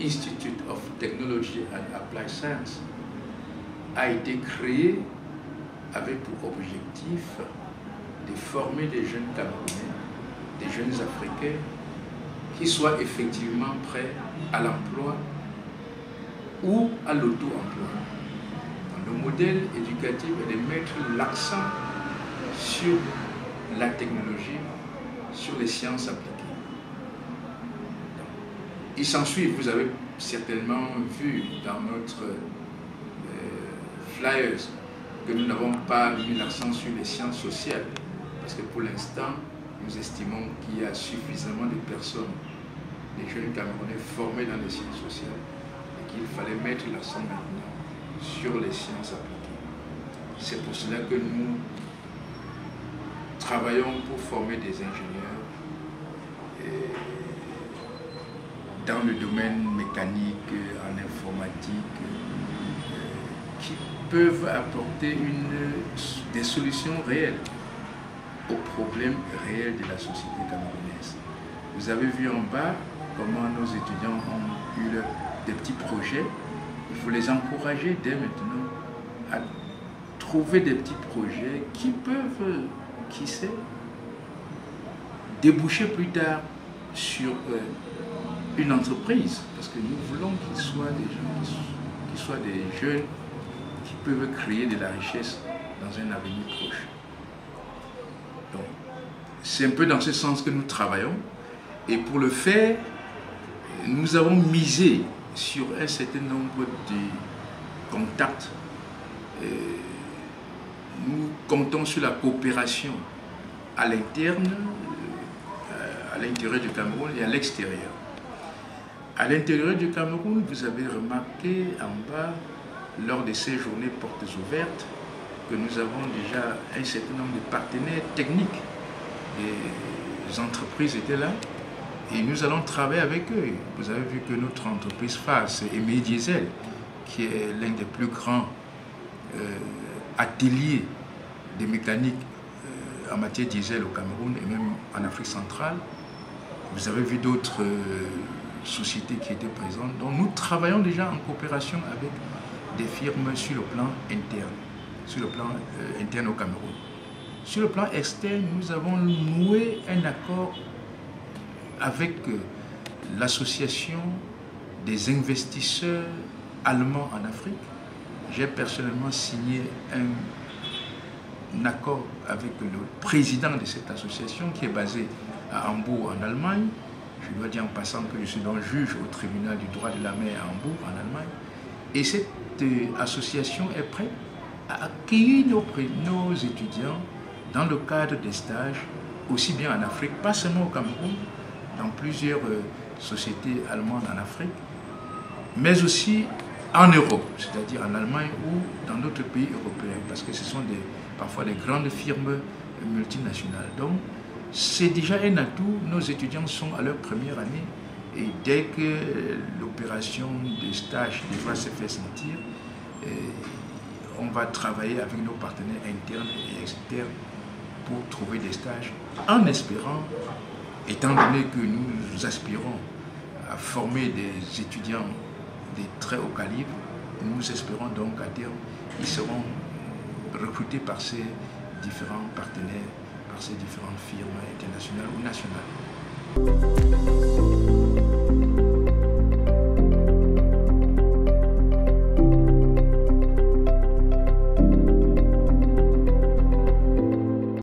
Institute of Technology and Applied Science a été créé avec pour objectif de former des jeunes Camerounais, des jeunes Africains qui soient effectivement prêts à l'emploi ou à l'auto-emploi. Le modèle éducatif est de mettre l'accent sur la technologie, sur les sciences appliquées. Il s'ensuit, vous avez certainement vu dans notre flyers que nous n'avons pas mis l'accent sur les sciences sociales, parce que pour l'instant, nous estimons qu'il y a suffisamment de personnes, des jeunes Camerounais formés dans les sciences sociales, et qu'il fallait mettre l'accent maintenant sur les sciences appliquées. C'est pour cela que nous travaillons pour former des ingénieurs dans le domaine mécanique, en informatique, qui peuvent apporter des solutions réelles aux problèmes réels de la société camerounaise. Vous avez vu en bas comment nos étudiants ont eu des petits projets. Il faut les encourager dès maintenant à trouver des petits projets qui peuvent, qui sait, déboucher plus tard sur une entreprise. Parce que nous voulons qu'ils soient des gens, qu'ils soient des jeunes qui peuvent créer de la richesse dans un avenir proche. Donc, c'est un peu dans ce sens que nous travaillons. Et pour le faire, nous avons misé sur un certain nombre de contacts. Nous comptons sur la coopération à l'interne, à l'intérieur du Cameroun et à l'extérieur. À l'intérieur du Cameroun, vous avez remarqué en bas, lors de ces journées portes ouvertes, que nous avons déjà un certain nombre de partenaires techniques. Les entreprises étaient là et nous allons travailler avec eux. Vous avez vu que notre entreprise phare, c'est Aimé Diesel, qui est l'un des plus grands ateliers de mécanique en matière diesel au Cameroun et même en Afrique centrale. Vous avez vu d'autres sociétés qui étaient présentes. Donc nous travaillons déjà en coopération avec des firmes sur le plan interne, au Cameroun. Sur le plan externe, nous avons noué un accord avec l'association des investisseurs allemands en Afrique. J'ai personnellement signé un accord avec le président de cette association qui est basé à Hambourg en Allemagne. Je dois dire en passant que je suis donc juge au tribunal du droit de la mer à Hambourg en Allemagne. Et cette association est prête à accueillir nos étudiants dans le cadre des stages, aussi bien en Afrique, pas seulement au Cameroun, dans plusieurs sociétés allemandes en Afrique, mais aussi en Europe, c'est-à-dire en Allemagne ou dans d'autres pays européens, parce que ce sont parfois des grandes firmes multinationales. Donc, c'est déjà un atout. Nos étudiants sont à leur première année et dès que l'opération de stage devra se faire sentir, on va travailler avec nos partenaires internes et externes pour trouver des stages, en espérant, étant donné que nous aspirons à former des étudiants de très haut calibre, nous espérons donc à terme, ils seront recrutés par ces différents partenaires, par ces différentes firmes internationales ou nationales.